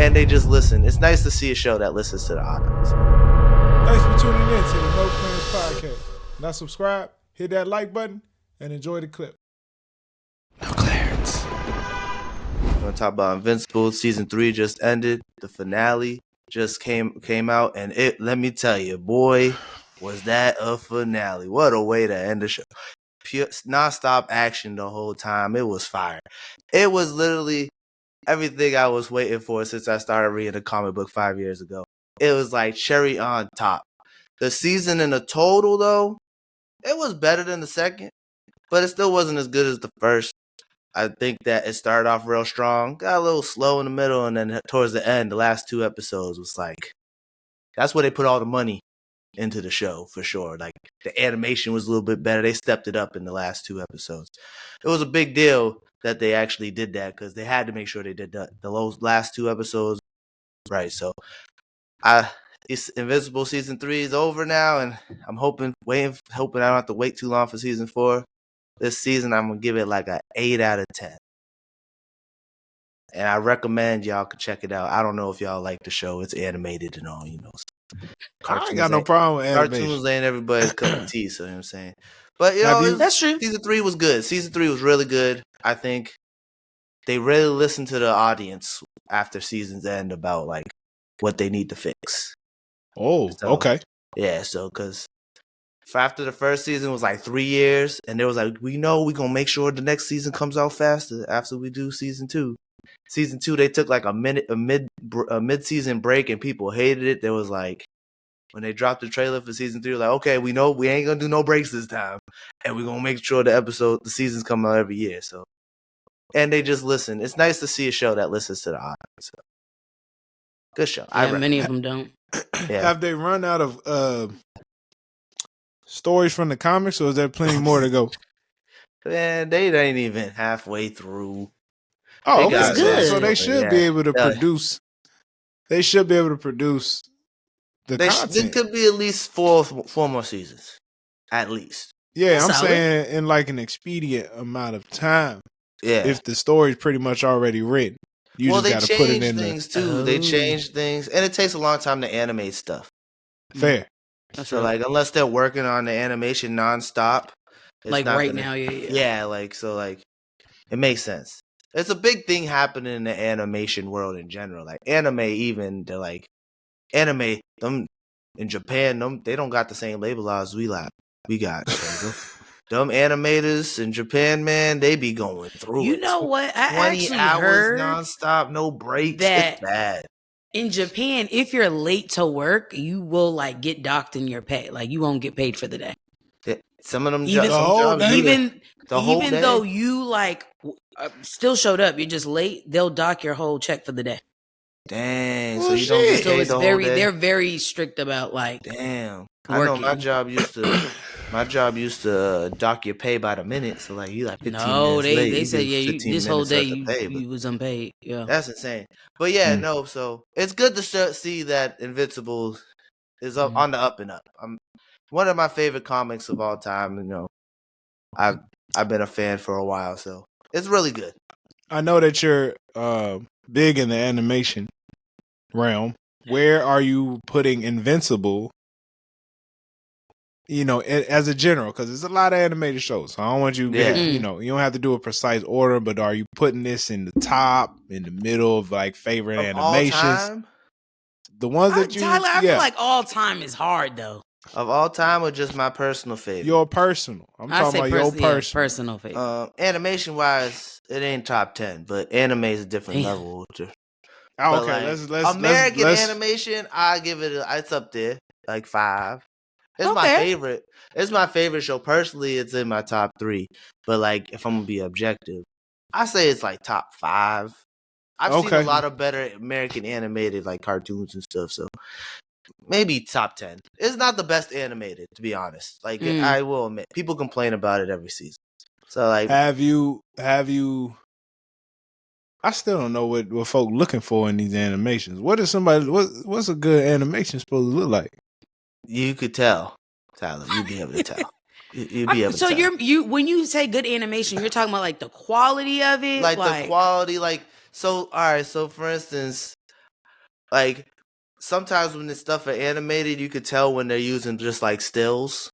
and they just listen. It's nice to see a show that listens to the audience. Thanks for tuning in to the No Plans Podcast. Now subscribe, hit that like button, and enjoy the clip. No clearance. We're gonna talk about Invincible. Season 3 just ended. The finale just came out, and let me tell you, boy, was that a finale. What a way to end the show. Pure nonstop action the whole time. It was fire. It was literally everything I was waiting for since I started reading the comic book 5 years ago. It was like cherry on top. The season in the total, though, it was better than the second, but it still wasn't as good as the first. I think that it started off real strong, got a little slow in the middle, and then towards the end, the last 2 episodes was like, that's where they put all the money into the show, for sure. Like, the animation was a little bit better. They stepped it up in the last 2 episodes. It was a big deal that they actually did that because they had to make sure they did that. The last 2 episodes, right? So, it's Invincible season 3 is over now, and I'm hoping I don't have to wait too long for season 4. This season, I'm gonna give it like an 8 out of 10, and I recommend y'all can check it out. I don't know if y'all like the show; it's animated and all, I ain't got no problem with animation. Cartoons ain't everybody's cup of tea, so you know what I'm saying. But that's true. Season 3 was good. Season 3 was really good. I think they really listened to the audience after season's end about like what they need to fix. Okay. Yeah, so because after the first season was like 3 years, and there was like, we know we're gonna make sure the next season comes out faster after we do season 2. Season 2, they took like a mid-season break, and people hated it. There was like, when they dropped the trailer for season 3, like, okay, we know we ain't gonna do no breaks this time, and we're gonna make sure the seasons come out every year. So, and they just listen. It's nice to see a show that listens to the audience. So. Good show. Yeah, many of them don't. Yeah. Have they run out of stories from the comics, or is there plenty more to go? Man, they ain't even halfway through. Oh, that's good. So they should be able to produce. They should be able to produce the content. There could be at least four more seasons, at least. Yeah, I'm saying in like an expedient amount of time. Yeah, if the story's pretty much already written, you just got to put it in things too. They change things, and it takes a long time to animate stuff. Fair. So like, unless they're working on the animation nonstop, like right now, yeah, like so, like it makes sense. It's a big thing happening in the animation world in general. Like anime, even they're like anime. Them in Japan, they don't got the same label as we got. So, them animators in Japan, man, they be going through. You know what? I 20 hours heard nonstop, no breaks. That it's bad. In Japan, if you're late to work, you will like get docked in your pay. Like you won't get paid for the day. Some of them even jobs, though you like still showed up, you're just late. They'll dock your whole check for the day. Dang, so you don't get paid so it's the very whole day? They're very strict about like. Damn, working. I know my job used to dock your pay by the minute. So like you like 15 minutes late. They said this whole day you was unpaid. Yeah, that's insane. But yeah, no. So it's good to see that Invincible is up on the up and up. One of my favorite comics of all time. You know, I've been a fan for a while, so it's really good. I know that you're big in the animation realm. Where are you putting Invincible? You know, as a general, because there's a lot of animated shows. So I don't want you, you know, you don't have to do a precise order, but are you putting this in the top, in the middle of like favorite of animations? All time? The ones that you, Tyler, I feel like all time is hard though. Of all time, or just my personal favorite? Your personal. I'm talking about your personal favorite. Animation wise, it ain't top 10, but anime is a different level. Okay, like, let's American animation. I give it. It's up there, like 5. It's my favorite. It's my favorite show. Personally, it's in my top 3. But like, if I'm gonna be objective, I say it's like top 5. I've seen a lot of better American animated like cartoons and stuff. So maybe top 10. It's not the best animated, to be honest. Like I will admit, people complain about it every season. So like, have you? I still don't know what folk looking for in these animations. What is what's a good animation supposed to look like? You could tell, Tyler. You'd be able to tell. You'd be able to tell. So you when you say good animation, you're talking about like the quality of it, like the quality, like so. All right, so for instance, like sometimes when this stuff are animated, you could tell when they're using just like stills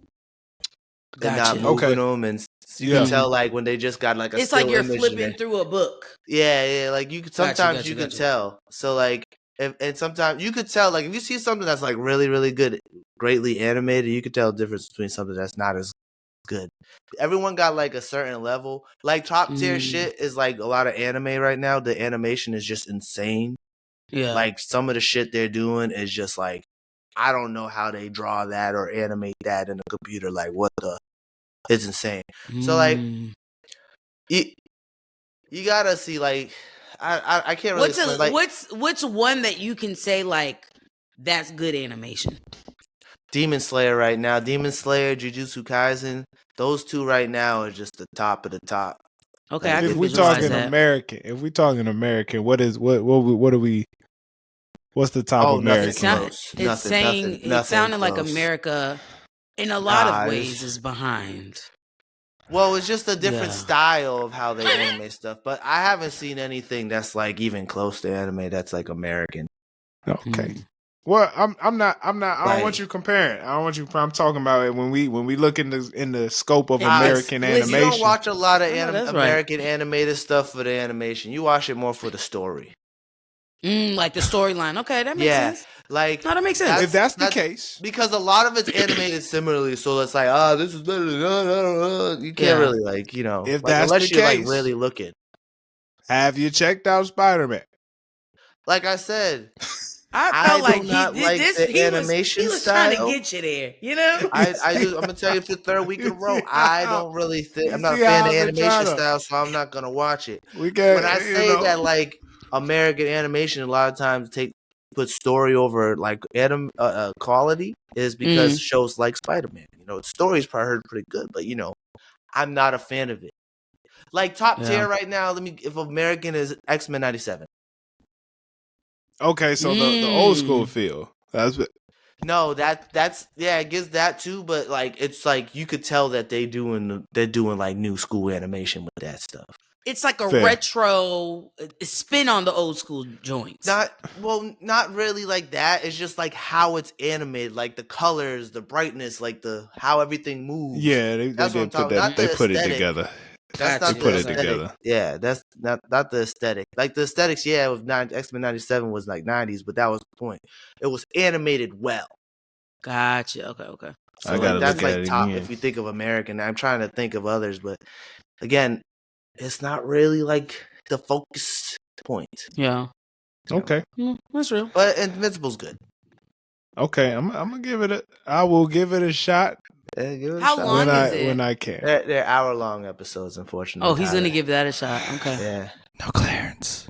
and not Gotcha. moving Okay. them, and you Yeah. can tell like when they just got like a It's still like you're image. flipping through a book. Yeah, like you could sometimes Gotcha, you can gotcha. tell. So like, and sometimes you could tell like if you see something that's like really really good, greatly animated, you could tell the difference between something that's not as good. Everyone got like a certain level. Like top tier shit is like a lot of anime right now. The animation is just insane. Yeah. Like some of the shit they're doing is just like I don't know how they draw that or animate that in a computer. Like what the? It's insane. So like you gotta see like I can't really explain. Like what's one that you can say like that's good animation? Demon Slayer right now. Demon Slayer, Jujutsu Kaisen. Those two right now are just the top of the top. Okay, Like, I can If we visualize talking that. American, what are we? What's the top American? It's saying it sounded like America in a lot of ways is behind. Well, it's just a different style of how they animate stuff, but I haven't seen anything that's like even close to anime that's like American. Okay. Well, I'm not. I don't want you comparing. I don't want you. I'm talking about it when we look in the scope of American animation. You don't watch a lot of American animated stuff for the animation. You watch it more for the story. Like the storyline. Okay, that makes sense. Like that makes sense. If that's the case, because a lot of it's animated similarly, so it's like, this is better. You can't really like, if like, that's unless the you're case, like really looking. Have you checked out Spider-Man? Like I said, I felt like the animation he was style. trying to get you there, you know. I'm gonna tell you for the third week in a row, I don't really think I'm not a fan of the animation style, so I'm not gonna watch it. When I say that, like American animation, a lot of times put story over like quality is because shows like Spider-Man. The story's probably heard pretty good, but I'm not a fan of it. Like top tier right now, if American is X-Men 97. Okay, so the old school feel. That's what. No, that's it gives that too, but like it's like you could tell that they're doing like new school animation with that stuff. It's like a retro spin on the old school joints. Not really like that. It's just like how it's animated, like the colors, the brightness, like how everything moves. Yeah, that's what I'm talking about. They put it together. That's not the aesthetic. Yeah, that's not the aesthetic. Like the aesthetics, with X-Men 97 was like 90s, but that was the point. It was animated well. Gotcha. Okay. So I gotta that's like top if you think of American. I'm trying to think of others, but again, it's not really like the focus point. Yeah. Okay. That's real. But Invincible's good. Okay, I'm gonna give it I will give it a shot. How long is it? When I can. They're hour-long episodes, unfortunately. Oh, he's gonna give that a shot. Okay. Yeah. No clearance.